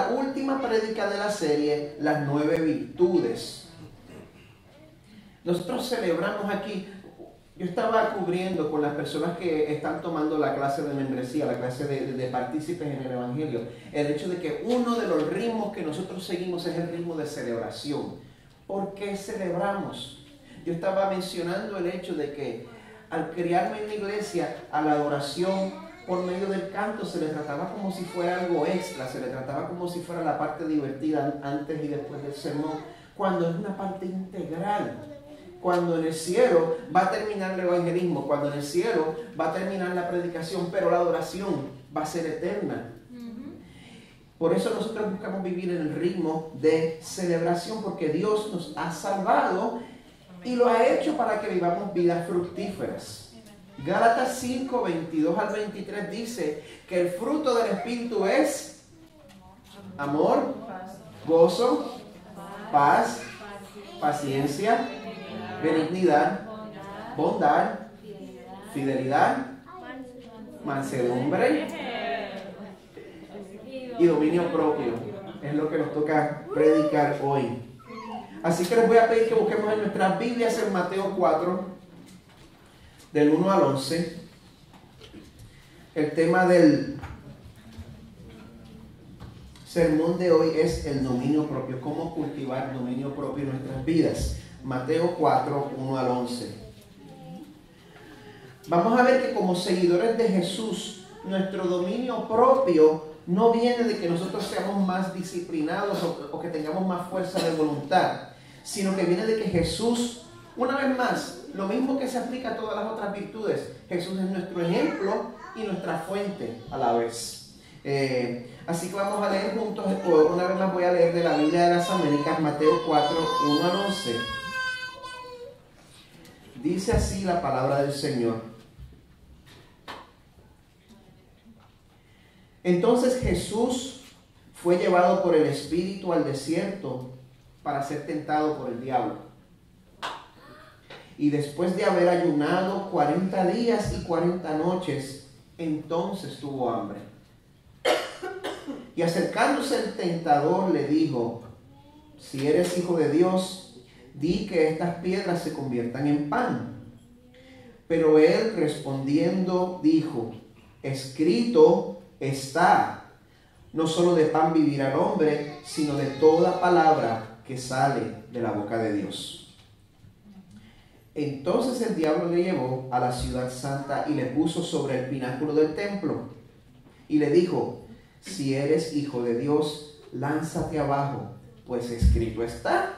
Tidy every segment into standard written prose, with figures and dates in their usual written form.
nuestra última prédica de la serie, las 9 virtudes. Nosotros celebramos aquí, yo estaba cubriendo con las personas que están tomando la clase de membresía, la clase de partícipes en el Evangelio, el hecho de que uno de los ritmos que nosotros seguimos es el ritmo de celebración. ¿Por qué celebramos? Yo estaba mencionando el hecho de que al criarme en la iglesia, a la adoración por medio del canto se le trataba como si fuera algo extra, se le trataba como si fuera la parte divertida antes y después del sermón, cuando es una parte integral. Cuando en el cielo va a terminar el evangelismo, cuando en el cielo va a terminar la predicación, pero la adoración va a ser eterna. Por eso nosotros buscamos vivir en el ritmo de celebración, porque Dios nos ha salvado y lo ha hecho para que vivamos vidas fructíferas. Gálatas 5, 22 al 23 dice que el fruto del Espíritu es amor, gozo, paz, paciencia, benignidad, bondad, fidelidad, mansedumbre y dominio propio. Es lo que nos toca predicar hoy. Así que les voy a pedir que busquemos en nuestras Biblias en Mateo 4, del 1 al 11. El tema del sermón de hoy es el dominio propio, cómo cultivar dominio propio en nuestras vidas. Mateo 4, 1 al 11. Vamos a ver que como seguidores de Jesús, nuestro dominio propio no viene de que nosotros seamos más disciplinados o que tengamos más fuerza de voluntad, sino que viene de que Jesús, una vez más, lo mismo que se aplica a todas las otras virtudes, Jesús es nuestro ejemplo y nuestra fuente a la vez. Así que vamos a leer juntos, una vez más voy a leer de la Biblia de las Américas, Mateo 4, 1 al 11. Dice así la palabra del Señor. Entonces Jesús fue llevado por el Espíritu al desierto para ser tentado por el diablo. Y después de haber ayunado 40 días y 40 noches, entonces tuvo hambre. Y acercándose el tentador le dijo: si eres hijo de Dios, di que estas piedras se conviertan en pan. Pero él respondiendo dijo: escrito está, no solo de pan vivirá el hombre, sino de toda palabra que sale de la boca de Dios. Entonces el diablo le llevó a la ciudad santa y le puso sobre el pináculo del templo y le dijo: si eres hijo de Dios, lánzate abajo, pues escrito está: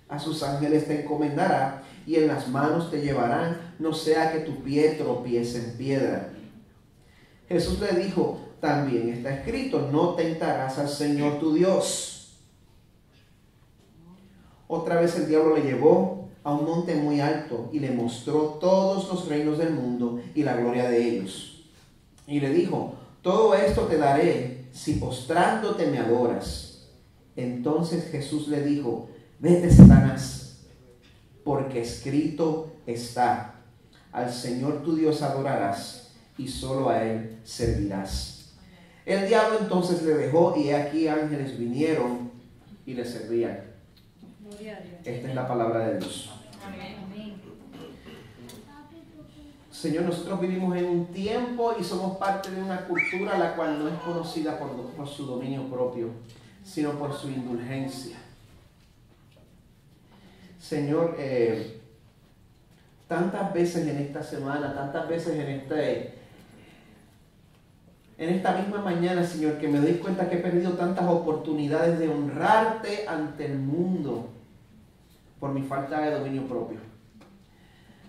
a sus ángeles te encomendará y en las manos te llevarán, no sea que tu pie tropiece en piedra. Jesús le dijo: también está escrito, no tentarás al Señor tu Dios. Otra vez el diablo le llevó a un monte muy alto y le mostró todos los reinos del mundo y la gloria de ellos. Y le dijo: todo esto te daré si postrándote me adoras. Entonces Jesús le dijo: vete, Satanás, porque escrito está: al Señor tu Dios adorarás y solo a Él servirás. El diablo entonces le dejó y he aquí ángeles vinieron y le servían. Esta es la palabra de Dios. Señor, nosotros vivimos en un tiempo y somos parte de una cultura la cual no es conocida por su dominio propio, sino por su indulgencia. Señor, tantas veces en esta semana, tantas veces en esta misma mañana, Señor, que me doy cuenta que he perdido tantas oportunidades de honrarte ante el mundo por mi falta de dominio propio.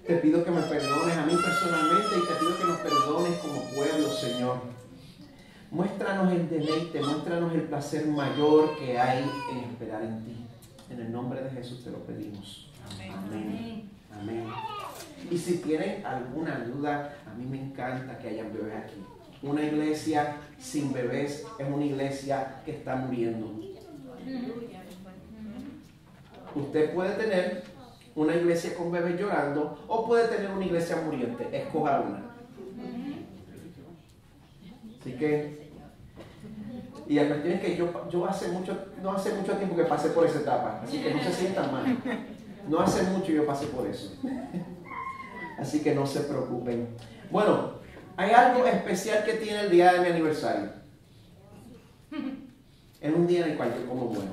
Te pido que me perdones a mí personalmente y te pido que nos perdones como pueblo, Señor. Muéstranos el deleite, muéstranos el placer mayor que hay en esperar en ti. En el nombre de Jesús te lo pedimos. Amén. Amén. Amén. Y si tienen alguna duda, a mí me encanta que hayan bebés aquí. Una iglesia sin bebés es una iglesia que está muriendo. Usted puede tener una iglesia con bebés llorando o puede tener una iglesia muriente. Escoja una. Así que Y la cuestión es que yo no hace mucho tiempo que pasé por esa etapa, así que no se sientan mal. No hace mucho yo pasé por eso. Así que no se preocupen. Bueno, hay algo especial que tiene el día de mi aniversario. Es un día en el cual yo como bueno.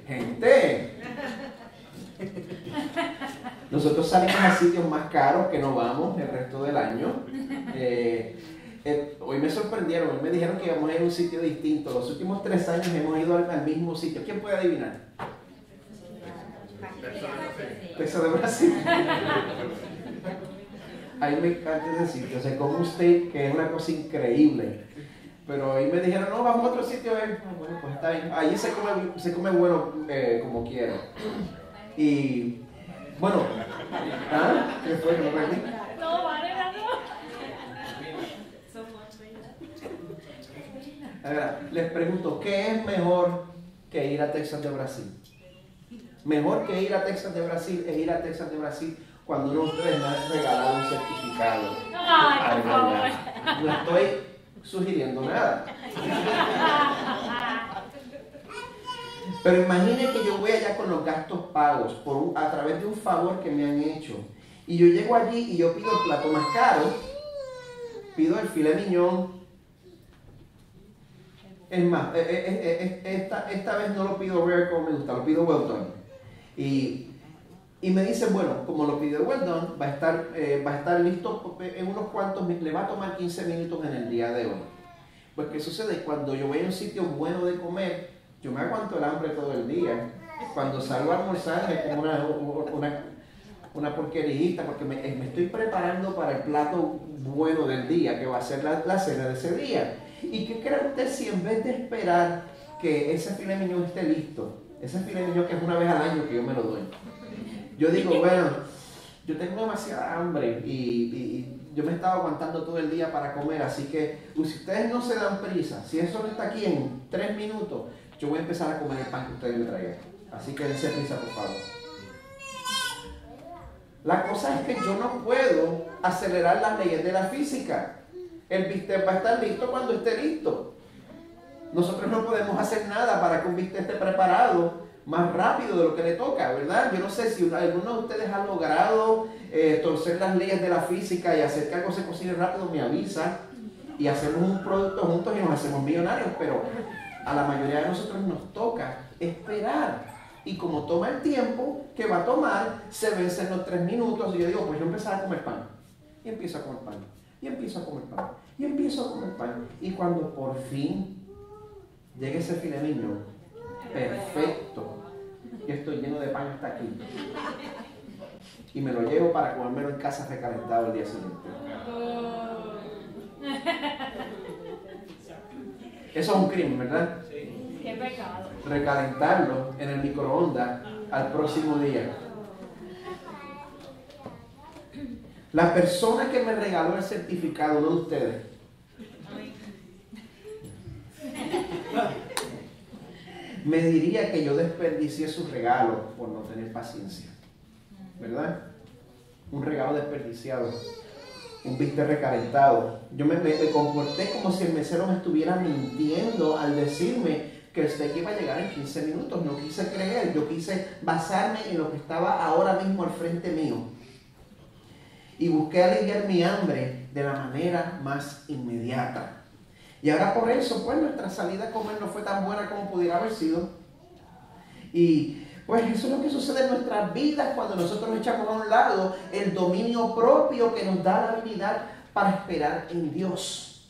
Gente, nosotros salimos a sitios más caros que no vamos el resto del año. Hoy me sorprendieron, hoy me dijeron que íbamos a ir a un sitio distinto. Los últimos 3 años hemos ido al mismo sitio. ¿Quién puede adivinar? Texas de Brasil. A mí me encanta ese sitio, se come un steak que es una cosa increíble. Pero hoy me dijeron, no, vamos a otro sitio. Bueno, pues está bien. Allí se come bueno como quiera. Y bueno, ¿ah? ¿Qué fue? ¿No perdí? No, vale, no. Ahora, les pregunto, ¿qué es mejor que ir a Texas de Brasil? Mejor que ir a Texas de Brasil es ir a Texas de Brasil cuando uno de ustedes me ha regalado un certificado. Ay, por favor. No estoy sugiriendo nada. Pero imaginen que yo voy allá con los gastos pagos a través de un favor que me han hecho. Y yo llego allí y yo pido el plato más caro, pido el filet mignon. Es más, esta vez no lo pido rare como me gusta, lo pido well done. Y me dicen, bueno, como lo pidió well done, va a estar listo en unos cuantos, le va a tomar 15 minutos en el día de hoy. Pues, ¿qué sucede? Cuando yo voy a un sitio bueno de comer, yo me aguanto el hambre todo el día. Cuando salgo a almorzar, me como una porquerita, porque me estoy preparando para el plato bueno del día, que va a ser la cena de ese día. ¿Y qué cree usted si en vez de esperar que ese filet mignon esté listo, ese filet mignon que es una vez al año que yo me lo doy, yo digo, bueno, yo tengo demasiada hambre y yo me estaba aguantando todo el día para comer, así que si ustedes no se dan prisa, si eso no está aquí en 3 minutos, yo voy a empezar a comer el pan que ustedes me traigan. Así que dense prisa, por favor. La cosa es que yo no puedo acelerar las leyes de la física. El bistec va a estar listo cuando esté listo. Nosotros no podemos hacer nada para que un bistec esté preparado más rápido de lo que le toca, ¿verdad? Yo no sé si alguno de ustedes ha logrado torcer las leyes de la física y hacer que algo se cocine rápido, me avisa y hacemos un producto juntos y nos hacemos millonarios, pero a la mayoría de nosotros nos toca esperar. Y como toma el tiempo que va a tomar, se vencen los 3 minutos y yo digo, pues yo empezar a comer pan. Y empiezo a comer pan. Y empiezo a comer pan. Y empiezo a comer pan. Y cuando por fin llegue ese filet mignon, perfecto. Yo estoy lleno de pan hasta aquí. Y me lo llevo para comérmelo en casa recalentado el día siguiente. Eso es un crimen, ¿verdad? Qué pecado. Recalentarlo en el microondas al próximo día. La persona que me regaló el certificado, no de ustedes, me diría que yo desperdicié su regalo por no tener paciencia, ¿verdad? Un regalo desperdiciado, un bistec recalentado. Yo me comporté como si el mesero me estuviera mintiendo al decirme que el steak iba a llegar en 15 minutos. No quise creer, yo quise basarme en lo que estaba ahora mismo al frente mío. Y busqué aliviar mi hambre de la manera más inmediata. Y ahora por eso, pues nuestra salida a comer no fue tan buena como pudiera haber sido. Y pues eso es lo que sucede en nuestras vidas cuando nosotros echamos a un lado el dominio propio que nos da la habilidad para esperar en Dios.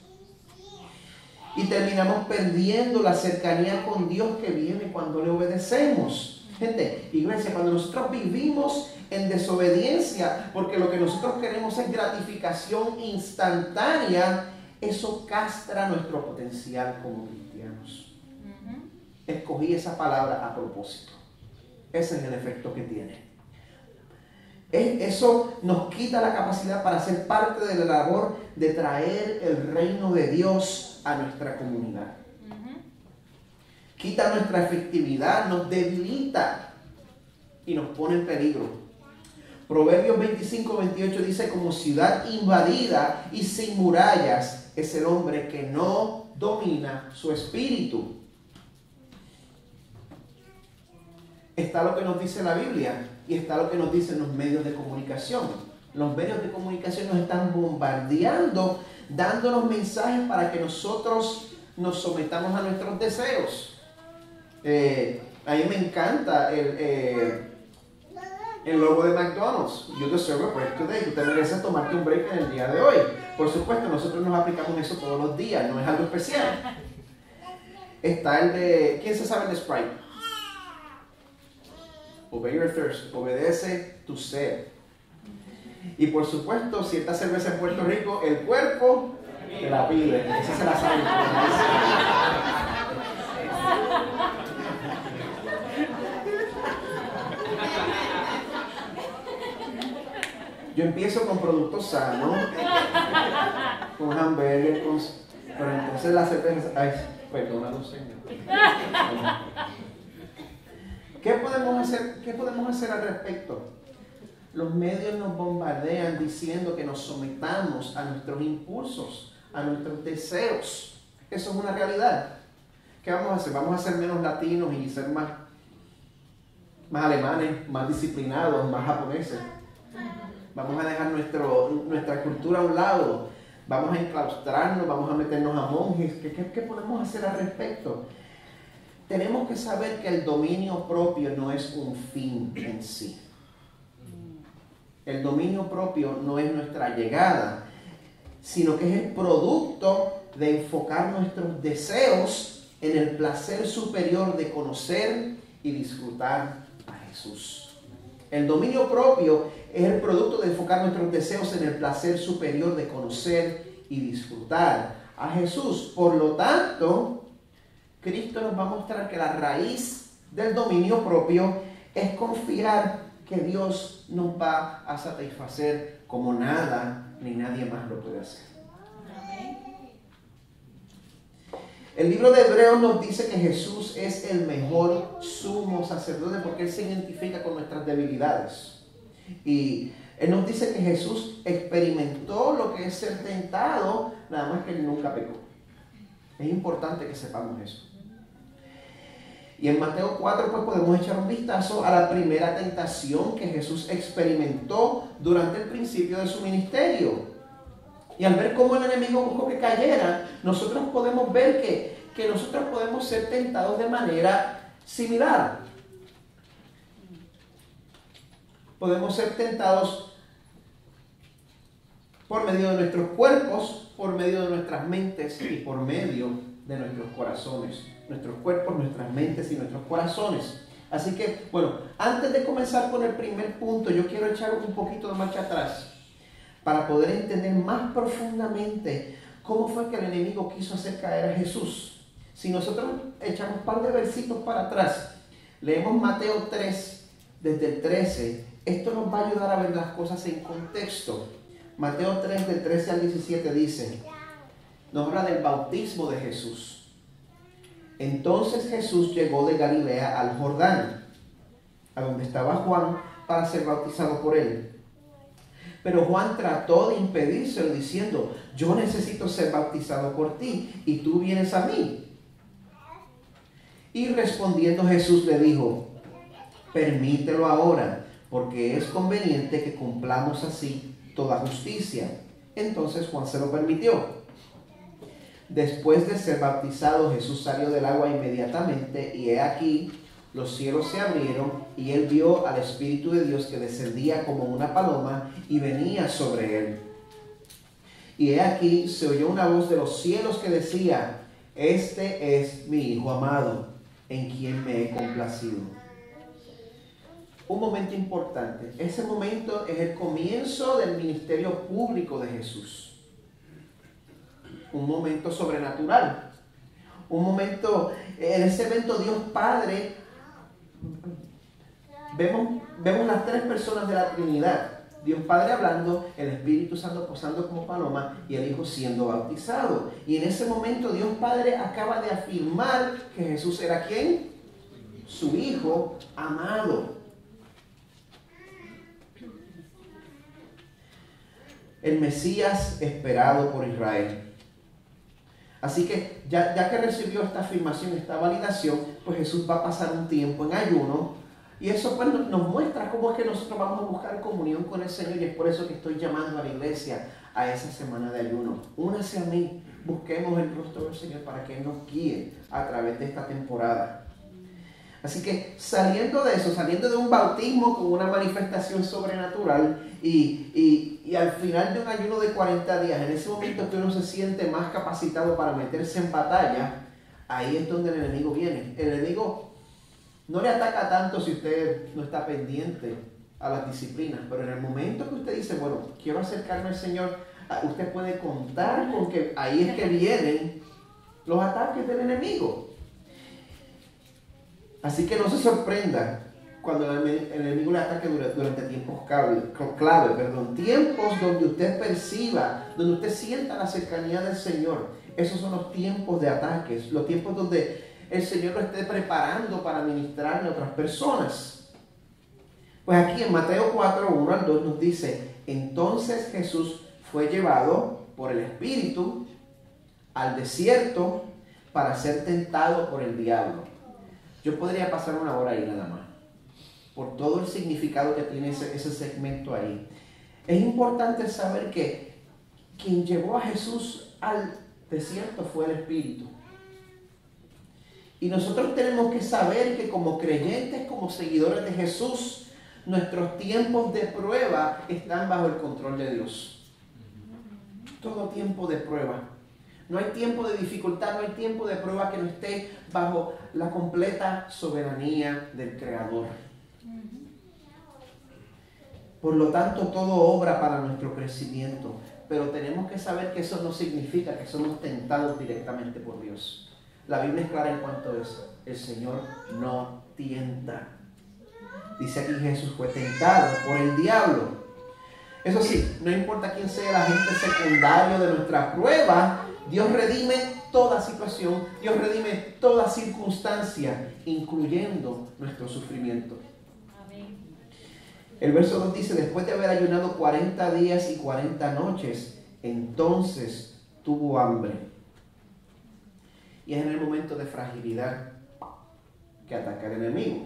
Y terminamos perdiendo la cercanía con Dios que viene cuando le obedecemos. Gente, iglesia, cuando nosotros vivimos en desobediencia, porque lo que nosotros queremos es gratificación instantánea, eso castra nuestro potencial como cristianos. Escogí esa palabra a propósito. Ese es el efecto que tiene. Eso nos quita la capacidad para ser parte de la labor de traer el reino de Dios a nuestra comunidad. Quita nuestra efectividad, nos debilita y nos pone en peligro. Proverbios 25-28 dice, como ciudad invadida y sin murallas es el hombre que no domina su espíritu. Está lo que nos dice la Biblia y está lo que nos dicen los medios de comunicación. Los medios de comunicación nos están bombardeando, dándonos mensajes para que nosotros nos sometamos a nuestros deseos. A mí me encanta el logo de McDonald's. You deserve a break today. Tú te mereces tomarte un break en el día de hoy. Por supuesto, nosotros nos aplicamos eso todos los días, no es algo especial. Está el de, ¿quién se sabe el de Sprite? Obey your thirst, obedece tu sed. Y por supuesto, si esta cerveza en Puerto Rico, el cuerpo te la pide. Esa se la sabe. Yo empiezo con productos sanos, con hamburger, pero entonces la cerveza, ay, perdónalo, Señor. ¿Qué podemos hacer al respecto? Los medios nos bombardean diciendo que nos sometamos a nuestros impulsos, a nuestros deseos. Eso es una realidad. ¿Qué vamos a hacer? Vamos a ser menos latinos y ser más alemanes, más disciplinados, más japoneses. Vamos a dejar nuestra cultura a un lado. Vamos a enclaustrarnos, vamos a meternos a monjes. ¿Qué podemos hacer al respecto? Tenemos que saber que el dominio propio no es un fin en sí. El dominio propio no es nuestra llegada, sino que es el producto de enfocar nuestros deseos en el placer superior de conocer y disfrutar a Jesús. El dominio propio es el producto de enfocar nuestros deseos en el placer superior de conocer y disfrutar a Jesús. Por lo tanto, Cristo nos va a mostrar que la raíz del dominio propio es confiar que Dios nos va a satisfacer como nada ni nadie más lo puede hacer. El libro de Hebreos nos dice que Jesús es el mejor sumo sacerdote porque Él se identifica con nuestras debilidades. Y Él nos dice que Jesús experimentó lo que es ser tentado, nada más que Él nunca pecó. Es importante que sepamos eso. Y en Mateo 4 pues podemos echar un vistazo a la primera tentación que Jesús experimentó durante el principio de su ministerio. Y al ver cómo el enemigo buscó que cayera, nosotros podemos ver que nosotros podemos ser tentados de manera similar. Podemos ser tentados por medio de nuestros cuerpos, por medio de nuestras mentes y por medio de nuestros corazones. Nuestros cuerpos, nuestras mentes y nuestros corazones. Así que, bueno, antes de comenzar con el primer punto, yo quiero echar un poquito de marcha atrás para poder entender más profundamente cómo fue que el enemigo quiso hacer caer a Jesús. Si nosotros echamos un par de versitos para atrás, leemos Mateo 3, desde el 13, esto nos va a ayudar a ver las cosas en contexto. Mateo 3, del 13 al 17 dice, nos habla del bautismo de Jesús. Entonces Jesús llegó de Galilea al Jordán, a donde estaba Juan, para ser bautizado por él. Pero Juan trató de impedírselo diciendo, yo necesito ser bautizado por ti, y tú vienes a mí. Y respondiendo Jesús le dijo, permítelo ahora, porque es conveniente que cumplamos así toda justicia. Entonces Juan se lo permitió. Después de ser bautizado, Jesús salió del agua inmediatamente, y he aquí, los cielos se abrieron, y él vio al Espíritu de Dios que descendía como una paloma y venía sobre él. Y he aquí, se oyó una voz de los cielos que decía, este es mi Hijo amado, en quien me he complacido. Un momento importante. Ese momento es el comienzo del ministerio público de Jesús. Un momento sobrenatural. Un momento, en ese evento Dios Padre, vemos las tres personas de la Trinidad. Dios Padre hablando, el Espíritu Santo posando como paloma y el Hijo siendo bautizado. Y en ese momento Dios Padre acaba de afirmar que Jesús era ¿quién? Su Hijo amado. el Mesías esperado por Israel. Así que ya que recibió esta afirmación, esta validación, pues Jesús va a pasar un tiempo en ayuno. Y eso pues nos muestra cómo es que nosotros vamos a buscar comunión con el Señor. Y es por eso que estoy llamando a la iglesia a esa semana de ayuno. Únase a mí, busquemos el rostro del Señor para que Él nos guíe a través de esta temporada. Así que saliendo de eso, saliendo de un bautismo con una manifestación sobrenatural y al final de un ayuno de 40 días, en ese momento que uno se siente más capacitado para meterse en batalla, ahí es donde el enemigo viene. El enemigo no le ataca tanto si usted no está pendiente a las disciplinas, pero en el momento que usted dice, bueno, quiero acercarme al Señor, usted puede contar con que ahí es que vienen los ataques del enemigo. Así que no se sorprenda cuando el enemigo le ataque durante tiempos clave, tiempos donde usted perciba, donde usted sienta la cercanía del Señor. Esos son los tiempos de ataques, los tiempos donde el Señor lo esté preparando para ministrarle a otras personas. Pues aquí en Mateo 4, 1 al 2 nos dice, entonces Jesús fue llevado por el Espíritu al desierto para ser tentado por el diablo. Yo podría pasar una hora ahí nada más, por todo el significado que tiene ese segmento ahí. Es importante saber que quien llevó a Jesús al desierto fue el Espíritu. Y nosotros tenemos que saber que como creyentes, como seguidores de Jesús, nuestros tiempos de prueba están bajo el control de Dios. Todo tiempo de prueba. No hay tiempo de dificultad, no hay tiempo de prueba que no esté bajo la completa soberanía del Creador. Por lo tanto, todo obra para nuestro crecimiento. Pero tenemos que saber que eso no significa que somos tentados directamente por Dios. La Biblia es clara en cuanto a eso. El Señor no tienta. Dice aquí Jesús fue tentado por el diablo. Eso sí, no importa quién sea el agente secundario de nuestra prueba, Dios redime toda situación, Dios redime toda circunstancia, incluyendo nuestro sufrimiento. Amén. El verso 2 dice, después de haber ayunado 40 días y 40 noches, entonces tuvo hambre. Y es en el momento de fragilidad que ataca el enemigo.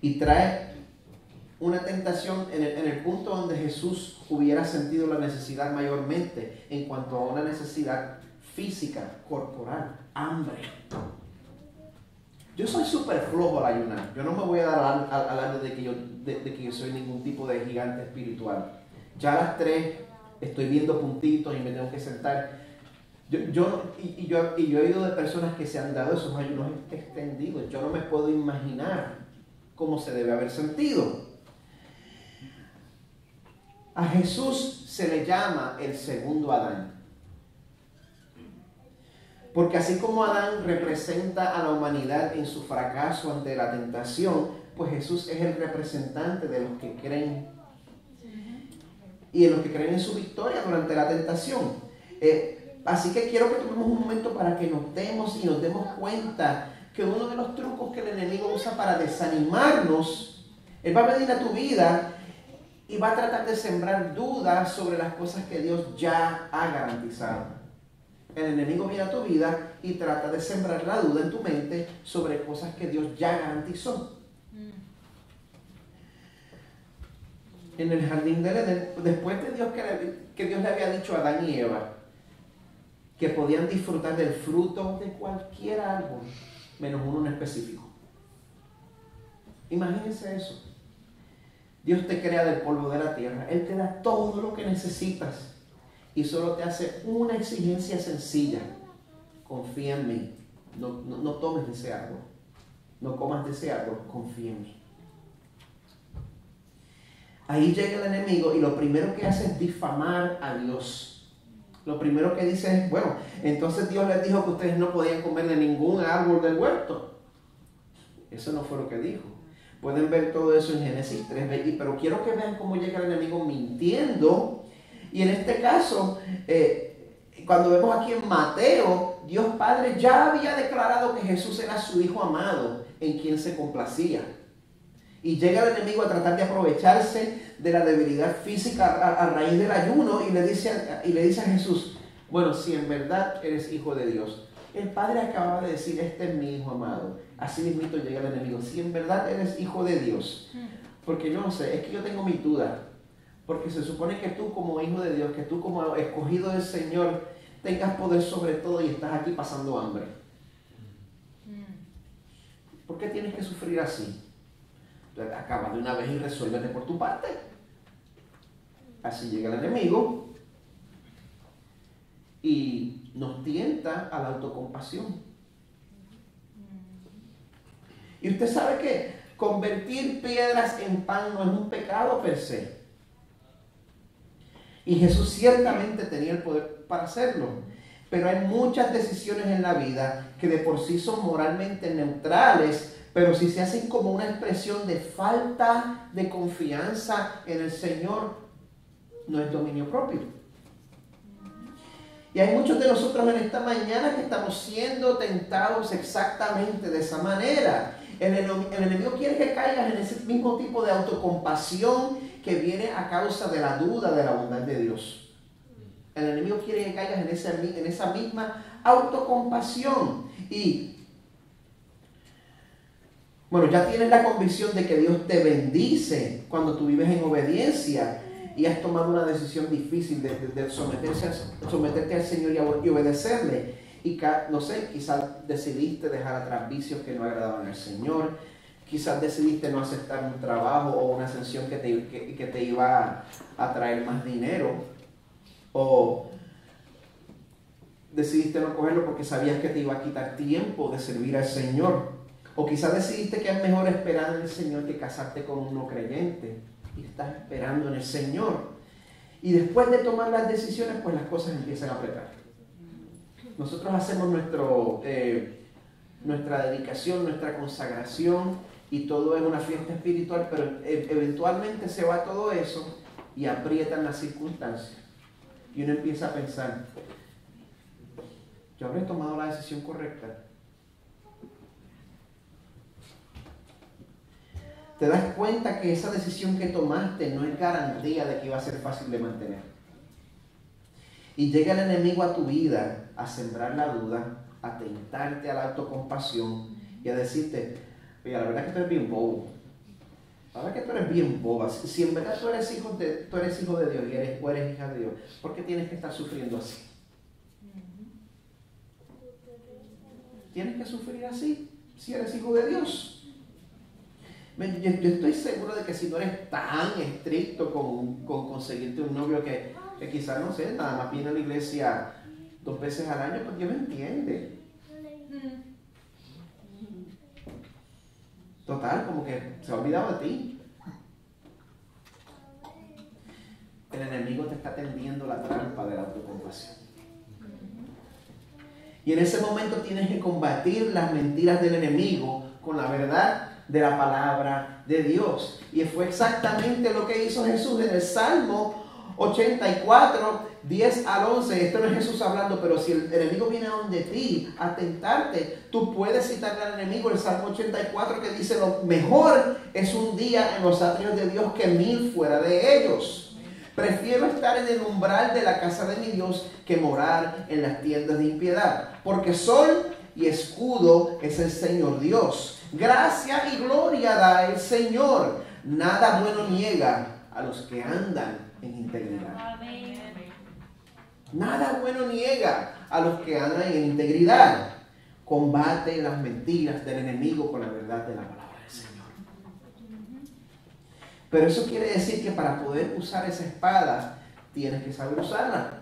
Y trae una tentación en el punto donde Jesús hubiera sentido la necesidad mayormente en cuanto a una necesidad física, corporal, hambre. Yo soy súper flojo al ayunar. Yo no me voy a dar alarde de que yo soy ningún tipo de gigante espiritual. Ya a las 3 estoy viendo puntitos y me tengo que sentar. Yo he oído de personas que se han dado esos ayunos extendidos. Yo no me puedo imaginar cómo se debe haber sentido. A Jesús se le llama el segundo Adán. Porque así como Adán representa a la humanidad en su fracaso ante la tentación, pues Jesús es el representante de los que creen y de los que creen en su victoria durante la tentación. Así que quiero que tomemos un momento para que notemos y nos demos cuenta que uno de los trucos que el enemigo usa para desanimarnos, él va a venir a tu vida y va a tratar de sembrar dudas sobre las cosas que Dios ya ha garantizado. El enemigo viene a tu vida y trata de sembrar la duda en tu mente sobre cosas que Dios ya garantizó. En el jardín del Edén, después de Dios que Dios le había dicho a Adán y Eva que podían disfrutar del fruto de cualquier árbol, menos uno en específico. Imagínense eso. Dios te crea del polvo de la tierra. Él te da todo lo que necesitas y solo te hace una exigencia sencilla. Confía en mí. No tomes de ese árbol. No comas de ese árbol. Confía en mí. Ahí llega el enemigo y lo primero que hace es difamar a Dios. Lo primero que dice es, bueno, entonces Dios les dijo que ustedes no podían comer de ningún árbol del huerto. Eso no fue lo que dijo. Pueden ver todo eso en Génesis 3, pero quiero que vean cómo llega el enemigo mintiendo. Y en este caso, cuando vemos aquí en Mateo, Dios Padre ya había declarado que Jesús era su Hijo amado, en quien se complacía. Y llega el enemigo a tratar de aprovecharse de la debilidad física a raíz del ayuno y le dice a Jesús, bueno, si en verdad eres hijo de Dios. El Padre acababa de decir, este es mi hijo amado. Así mismito llega el enemigo, si en verdad eres hijo de Dios. Porque yo no sé, es que yo tengo mi duda. Porque se supone que tú como hijo de Dios, que tú como escogido del Señor, tengas poder sobre todo y estás aquí pasando hambre. ¿Por qué tienes que sufrir así? Entonces, acaba de una vez y resuélvete por tu parte. Así llega el enemigo y nos tienta a la autocompasión. Y usted sabe que convertir piedras en pan no es un pecado per se. Y Jesús ciertamente tenía el poder para hacerlo. Pero hay muchas decisiones en la vida que de por sí son moralmente neutrales, pero si se hacen como una expresión de falta de confianza en el Señor, no es dominio propio. Y hay muchos de nosotros en esta mañana que estamos siendo tentados exactamente de esa manera. El enemigo quiere que caigas en ese mismo tipo de autocompasión que viene a causa de la duda de la bondad de Dios. El enemigo quiere que caigas en esa misma autocompasión. Y bueno, ya tienes la convicción de que Dios te bendice cuando tú vives en obediencia y has tomado una decisión difícil de someterte al Señor y obedecerle. Y no sé, quizás decidiste dejar atrás vicios que no agradaban al Señor. Quizás decidiste no aceptar un trabajo o una ascensión que te iba a traer más dinero. O decidiste no cogerlo porque sabías que te iba a quitar tiempo de servir al Señor. O quizás decidiste que es mejor esperar en el Señor que casarte con un no creyente. Y estás esperando en el Señor. Y después de tomar las decisiones, pues las cosas empiezan a apretar. Nosotros hacemos nuestra dedicación, nuestra consagración, y todo es una fiesta espiritual, pero eventualmente se va todo eso y aprietan las circunstancias. Y uno empieza a pensar, ¿yo habré tomado la decisión correcta? Te das cuenta que esa decisión que tomaste no es garantía de que iba a ser fácil de mantener. Y llega el enemigo a tu vida a sembrar la duda, a tentarte a la autocompasión y a decirte, oye, la verdad es que tú eres bien bobo. La verdad es que tú eres bien boba. Si en verdad tú eres hijo de Dios y eres hija de Dios, ¿por qué tienes que estar sufriendo así? ¿Tienes que sufrir así si eres hijo de Dios? Yo estoy seguro de que si no eres tan estricto con conseguirte un novio que quizás, no sé, nada más viene a la iglesia 2 veces al año, pues Dios me entiende. Total, como que se ha olvidado de ti. El enemigo te está tendiendo la trampa de la autocompasión. Y en ese momento tienes que combatir las mentiras del enemigo con la verdad de la palabra de Dios. Y fue exactamente lo que hizo Jesús en el Salmo 84, 10 al 11. Esto no es Jesús hablando, pero si el enemigo viene a donde ti a tentarte, tú puedes citarle al enemigo el Salmo 84 que dice, lo mejor es un día en los atrios de Dios que 1000 fuera de ellos. Prefiero estar en el umbral de la casa de mi Dios que morar en las tiendas de impiedad, porque sol y escudo es el Señor Dios. Gracia y gloria da el Señor. Nada bueno niega a los que andan en integridad. Amén. Nada bueno niega a los que andan en integridad. Combate las mentiras del enemigo con la verdad de la palabra del Señor. Pero eso quiere decir que para poder usar esa espada, tienes que saber usarla.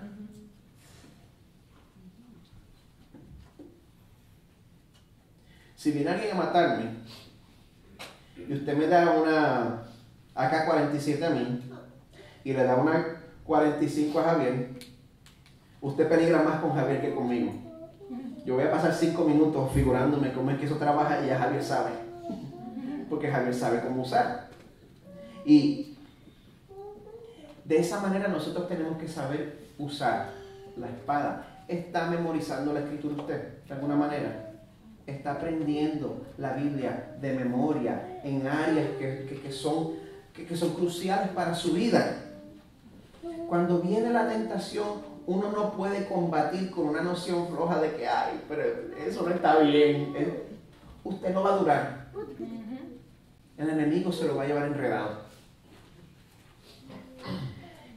Si viene alguien a matarme y usted me da una AK-47 a mí y le da una 45 a Javier, usted peligra más con Javier que conmigo. Yo voy a pasar 5 minutos figurándome cómo es que eso trabaja y ya Javier sabe. Porque Javier sabe cómo usar. Y de esa manera nosotros tenemos que saber usar la espada. ¿Está memorizando la escritura usted de alguna manera? está aprendiendo la Biblia de memoria en áreas que son cruciales para su vida. Cuando viene la tentación, uno no puede combatir con una noción floja de que, ay, pero eso no está bien. Usted no va a durar. El enemigo se lo va a llevar enredado.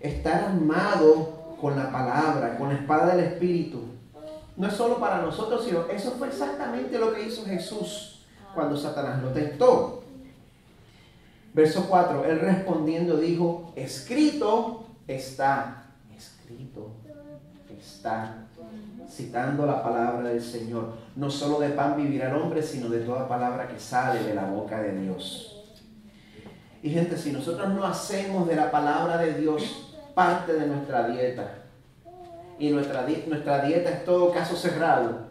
Estar armado con la palabra, con la espada del Espíritu, no es solo para nosotros, sino eso fue exactamente lo que hizo Jesús cuando Satanás lo tentó. Verso 4, él respondiendo dijo, escrito está, escrito está, citando la palabra del Señor. No solo de pan vivirá el hombre, sino de toda palabra que sale de la boca de Dios. Y gente, si nosotros no hacemos de la palabra de Dios parte de nuestra dieta, y nuestra dieta es todo caso cerrado,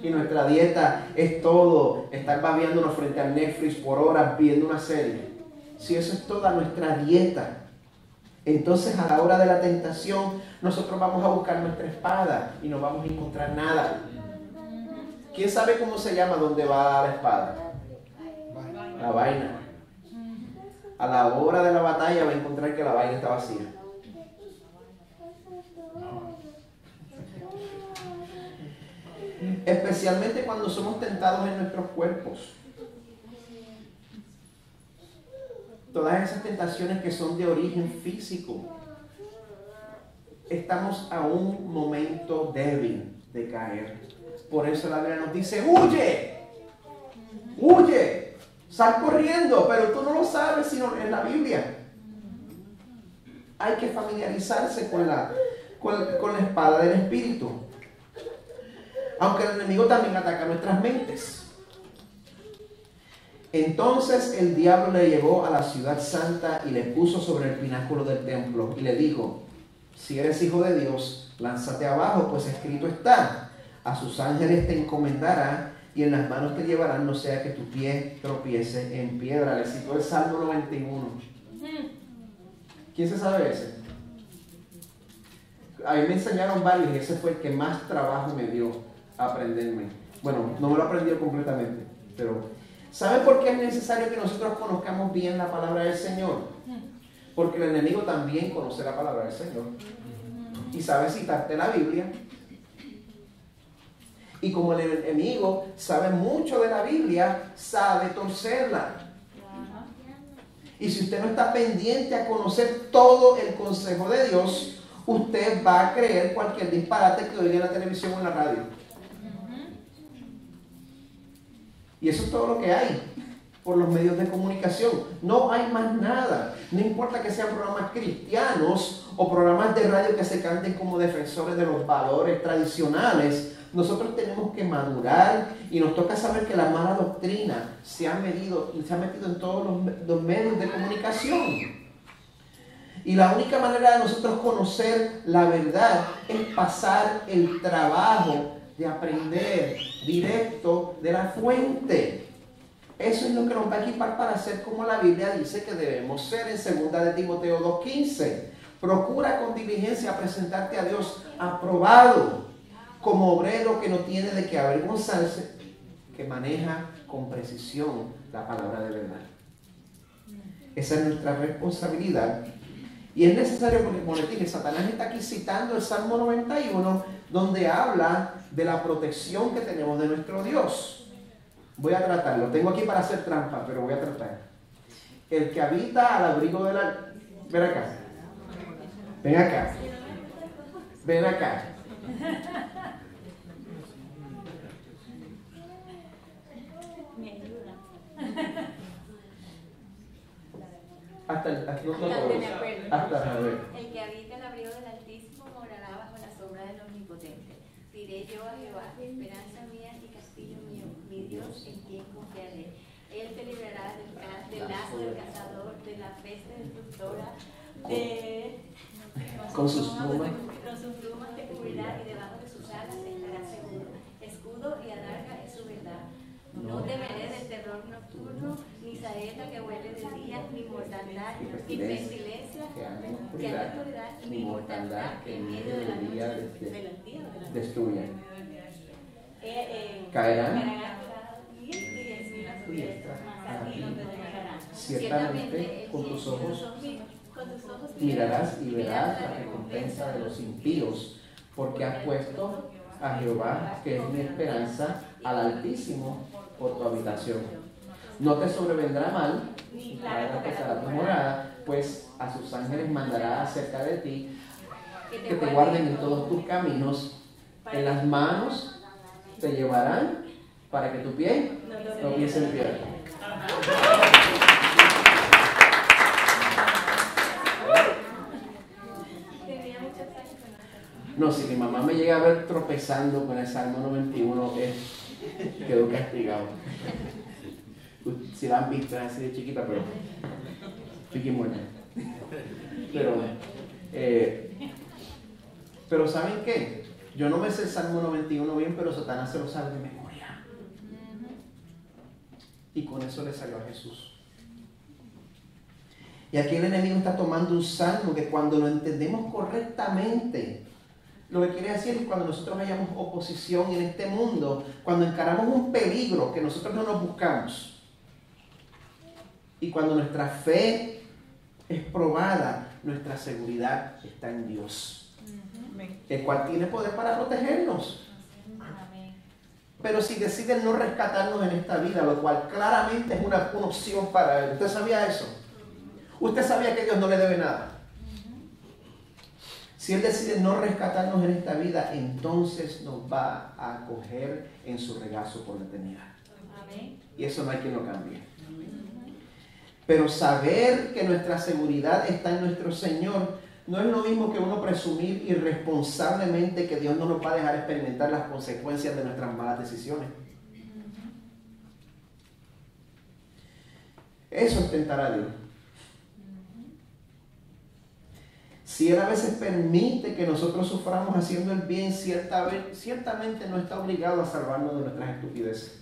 y nuestra dieta es todo estar babeándonos frente al Netflix por horas viendo una serie, si eso es toda nuestra dieta, entonces a la hora de la tentación nosotros vamos a buscar nuestra espada y no vamos a encontrar nada. ¿Quién sabe cómo se llama donde va la espada? La vaina. A la hora de la batalla va a encontrar que la vaina está vacía. Especialmente cuando somos tentados en nuestros cuerpos. Todas esas tentaciones que son de origen físico. Estamos a un momento débil de caer. Por eso la Biblia nos dice, ¡huye! ¡Huye! Sal corriendo, pero tú no lo sabes sino en la Biblia. Hay que familiarizarse con la espada del Espíritu. Aunque el enemigo también ataca nuestras mentes. Entonces el diablo le llevó a la ciudad santa y le puso sobre el pináculo del templo y le dijo, si eres hijo de Dios, lánzate abajo, pues escrito está, a sus ángeles te encomendará y en las manos te llevarán, no sea que tu pie tropiece en piedra. Le citó el Salmo 91. ¿Quién se sabe ese? A mí me enseñaron varios y ese fue el que más trabajo me dio aprenderme. Bueno, no me lo aprendí completamente, pero ¿sabe por qué es necesario que nosotros conozcamos bien la palabra del Señor? Porque el enemigo también conoce la palabra del Señor y sabe citarte la Biblia. Y como el enemigo sabe mucho de la Biblia, sabe torcerla. Y si usted no está pendiente a conocer todo el consejo de Dios, usted va a creer cualquier disparate que oiga en la televisión o en la radio. Y eso es todo lo que hay por los medios de comunicación. No hay más nada. No importa que sean programas cristianos o programas de radio que se canten como defensores de los valores tradicionales. Nosotros tenemos que madurar y nos toca saber que la mala doctrina se ha metido en todos los medios de comunicación. Y la única manera de nosotros conocer la verdad es pasar el trabajo de aprender directo de la fuente. Eso es lo que nos va a equipar para ser como la Biblia dice que debemos ser en 2 de Timoteo 2:15. Procura con diligencia presentarte a Dios aprobado, como obrero que no tiene de qué avergonzarse, que maneja con precisión la palabra de verdad. Esa es nuestra responsabilidad. Y es necesario porque, como les dije, Satanás está aquí citando el Salmo 91, donde habla de la protección que tenemos de nuestro Dios. Voy a tratarlo. Tengo aquí para hacer trampa, pero voy a tratar. El que habita al abrigo de la... Ven acá. Ven acá. Ven acá. Hasta el que habita el abrigo del Altísimo morará bajo la sombra del Omnipotente. Diré yo a Jehová, esperanza mía y castillo mío, mi Dios en quien confiaré. Él te librará del lazo del cazador, de la peste destructora, con sus plumas te cubrirá y debajo de sus alas estará seguro. Escudo y adarga es su verdad. No temeré del terror nocturno, ni saeta que huele de día, ni mortandad, ni pestilencia que anda en oscuridad, ni mortandad que en medio de la día destruya. Caerán tu diestra a ti. Ciertamente Ciertamente con tus ojos con tus ojos mirarás y verás la recompensa de los impíos, porque has puesto a Jehová, que es mi esperanza, al Altísimo por tu habitación. No te sobrevendrá mal, ni plaga tocará tu morada, pues a sus ángeles mandará acerca de ti, que te guarden en todos tus caminos. En las manos te llevarán para que tu pie no piese en piedra. No, si mi mamá me llega a ver tropezando con el Salmo 91, quedó castigado. Si la han visto, es así de chiquita, pero chiqui muerta. Pero ¿saben qué? Yo no me sé el Salmo 91 bien, pero Satanás se lo sabe de memoria. Y con eso le salió a Jesús. Y aquí el enemigo está tomando un salmo que cuando lo entendemos correctamente, lo que quiere decir es cuando nosotros hayamos oposición en este mundo, cuando encaramos un peligro que nosotros no nos buscamos, y cuando nuestra fe es probada, nuestra seguridad está en Dios, el cual tiene poder para protegernos. Pero si deciden no rescatarnos en esta vida, lo cual claramente es una opción para Él. ¿Usted sabía eso? ¿Usted sabía que Dios no le debe nada? Si Él decide no rescatarnos en esta vida, entonces nos va a acoger en su regazo por la eternidad. Y eso no hay quien lo cambie. Pero saber que nuestra seguridad está en nuestro Señor no es lo mismo que uno presumir irresponsablemente que Dios no nos va a dejar experimentar las consecuencias de nuestras malas decisiones. Eso es tentar a Dios. Si Él a veces permite que nosotros suframos haciendo el bien, ciertamente no está obligado a salvarnos de nuestras estupideces.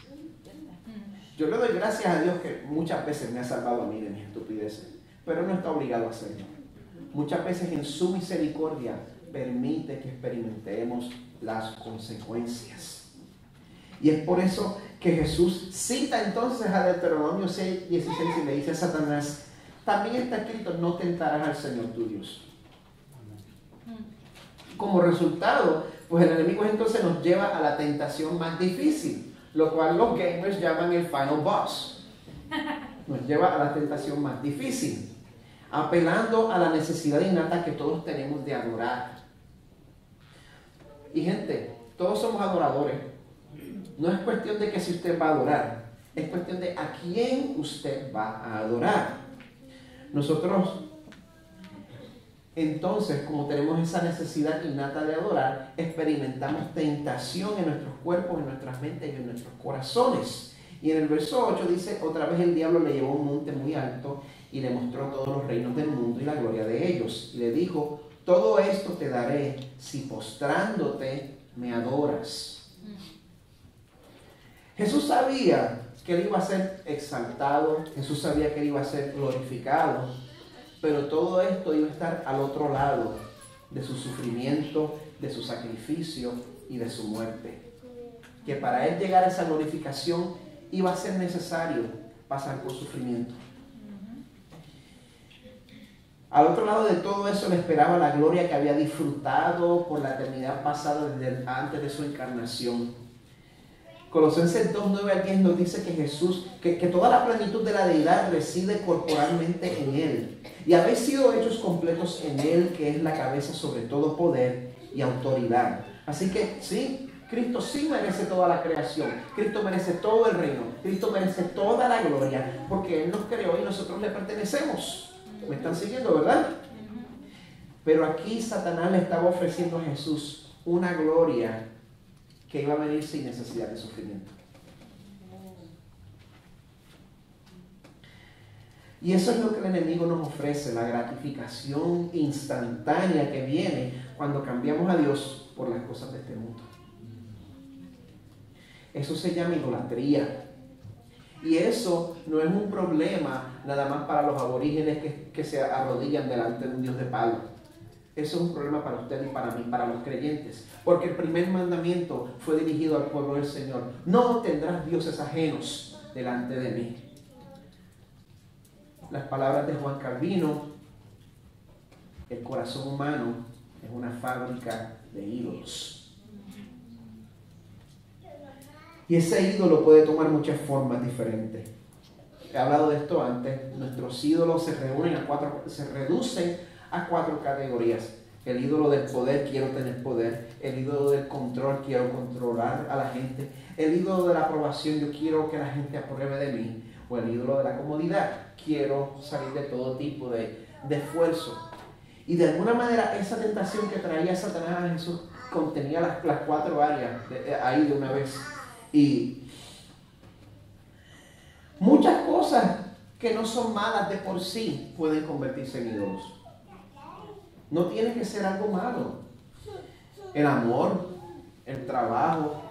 Yo le doy gracias a Dios que muchas veces me ha salvado a mí de mis estupideces, pero no está obligado a hacerlo. Muchas veces en su misericordia permite que experimentemos las consecuencias. Y es por eso que Jesús cita entonces a Deuteronomio 6:16 y le dice a Satanás, también está escrito, no tentarás al Señor tu Dios. Como resultado, pues el enemigo entonces nos lleva a la tentación más difícil, lo cual los gamers llaman el final boss. Nos lleva a la tentación más difícil, apelando a la necesidad innata que todos tenemos de adorar. Y gente, todos somos adoradores. No es cuestión de que si usted va a adorar, es cuestión de a quién usted va a adorar. Nosotros, entonces, como tenemos esa necesidad innata de adorar, experimentamos tentación en nuestros cuerpos, en nuestras mentes y en nuestros corazones. Y en el verso 8 dice, otra vez el diablo le llevó a un monte muy alto y le mostró todos los reinos del mundo y la gloria de ellos. Y le dijo, todo esto te daré si postrándote me adoras. Jesús sabía que Él iba a ser exaltado, Jesús sabía que Él iba a ser glorificado, pero todo esto iba a estar al otro lado de su sufrimiento, de su sacrificio y de su muerte. Que para Él llegar a esa glorificación iba a ser necesario pasar por sufrimiento. Al otro lado de todo eso le esperaba la gloria que había disfrutado por la eternidad pasada desde antes de su encarnación. Colosenses 2:9 al 10 nos dice que Jesús, que toda la plenitud de la deidad reside corporalmente en Él. Y habéis sido hechos completos en Él, que es la cabeza sobre todo poder y autoridad. Así que sí, Cristo sí merece toda la creación. Cristo merece todo el reino. Cristo merece toda la gloria, porque Él nos creó y nosotros le pertenecemos. ¿Me están siguiendo, verdad? Pero aquí Satanás le estaba ofreciendo a Jesús una gloria que iba a venir sin necesidad de sufrimiento. Y eso es lo que el enemigo nos ofrece, la gratificación instantánea que viene cuando cambiamos a Dios por las cosas de este mundo. Eso se llama idolatría. Y eso no es un problema nada más para los aborígenes que se arrodillan delante de un Dios de palo. Eso es un problema para usted y para mí, para los creyentes. Porque el primer mandamiento fue dirigido al pueblo del Señor. No tendrás dioses ajenos. delante de mí. Las palabras de Juan Calvino: el corazón humano es una fábrica de ídolos. Y ese ídolo puede tomar muchas formas diferentes. He hablado de esto antes. Nuestros ídolos se reducen a cuatro categorías. El ídolo del poder: quiero tener poder. El ídolo del control: quiero controlar a la gente. El ídolo de la aprobación: yo quiero que la gente apruebe de mí. O el ídolo de la comodidad: quiero salir de todo tipo de esfuerzo. Y de alguna manera esa tentación que traía Satanás a Jesús contenía las cuatro áreas ahí de una vez. Y muchas cosas que no son malas de por sí pueden convertirse en ídolos. No tiene que ser algo malo. El amor, el trabajo,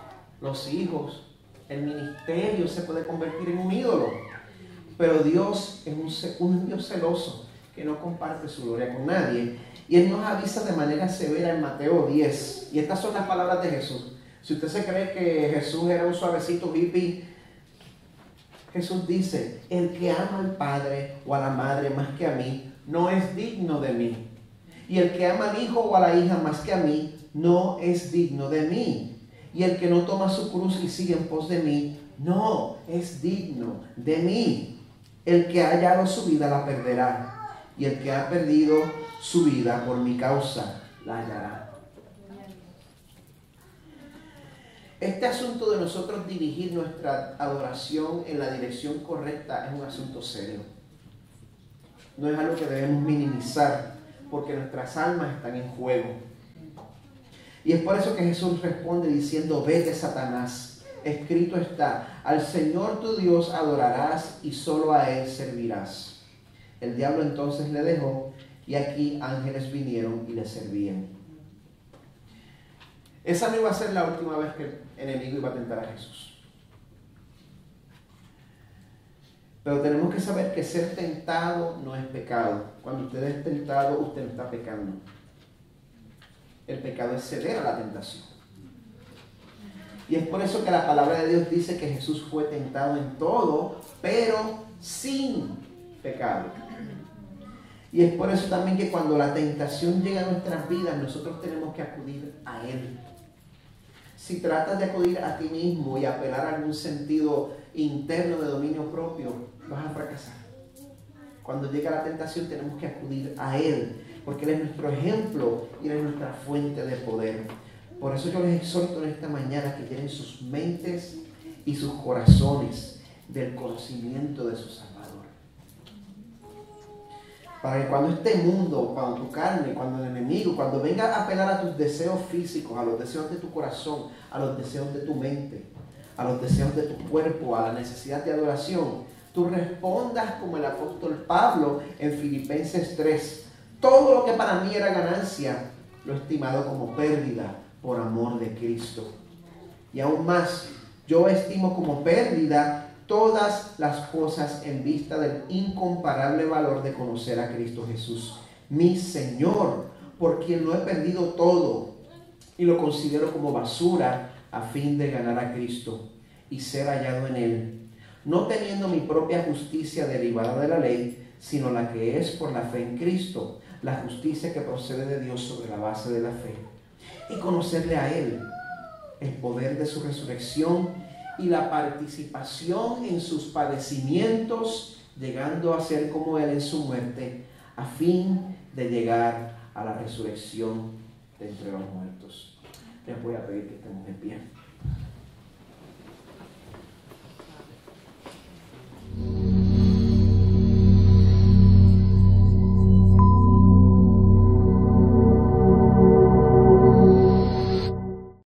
los hijos, el ministerio se puede convertir en un ídolo. Pero Dios es un Dios celoso que no comparte su gloria con nadie. Y Él nos avisa de manera severa en Mateo 10. Y estas son las palabras de Jesús. Si usted se cree que Jesús era un suavecito hippie, Jesús dice: el que ama al padre o a la madre más que a mí, no es digno de mí. Y el que ama al hijo o a la hija más que a mí, no es digno de mí. Y el que no toma su cruz y sigue en pos de mí, no es digno de mí. El que ha hallado su vida la perderá. Y el que ha perdido su vida por mi causa, la hallará. Este asunto de nosotros dirigir nuestra adoración en la dirección correcta es un asunto serio. No es algo que debemos minimizar, porque nuestras almas están en juego. Y es por eso que Jesús responde diciendo: vete, Satanás, escrito está, al Señor tu Dios adorarás y solo a Él servirás. El diablo entonces le dejó, y aquí ángeles vinieron y le servían. Esa no iba a ser la última vez que el enemigo iba a tentar a Jesús. Pero tenemos que saber que ser tentado no es pecado. Cuando usted es tentado, usted no está pecando. El pecado es ceder a la tentación. Y es por eso que la palabra de Dios dice que Jesús fue tentado en todo, pero sin pecado. Y es por eso también que cuando la tentación llega a nuestras vidas, nosotros tenemos que acudir a Él. Si tratas de acudir a ti mismo y apelar a algún sentido interno de dominio propio, vas a fracasar. Cuando llega la tentación tenemos que acudir a Él, porque Él es nuestro ejemplo y Él es nuestra fuente de poder. Por eso yo les exhorto en esta mañana que llenen sus mentes y sus corazones del conocimiento de su Salvador. Para que cuando este mundo, cuando tu carne, cuando el enemigo, cuando venga a apelar a tus deseos físicos, a los deseos de tu corazón, a los deseos de tu mente, a los deseos de tu cuerpo, a la necesidad de adoración, tú respondas como el apóstol Pablo en Filipenses 3. Todo lo que para mí era ganancia, lo he estimado como pérdida por amor de Cristo. Y aún más, yo estimo como pérdida todas las cosas en vista del incomparable valor de conocer a Cristo Jesús, mi Señor, por quien lo he perdido todo y lo considero como basura a fin de ganar a Cristo y ser hallado en Él, no teniendo mi propia justicia derivada de la ley, sino la que es por la fe en Cristo, la justicia que procede de Dios sobre la base de la fe, y conocerle a Él, el poder de su resurrección y la participación en sus padecimientos, llegando a ser como Él en su muerte, a fin de llegar a la resurrección de entre los muertos. Les voy a pedir que estemos de pie.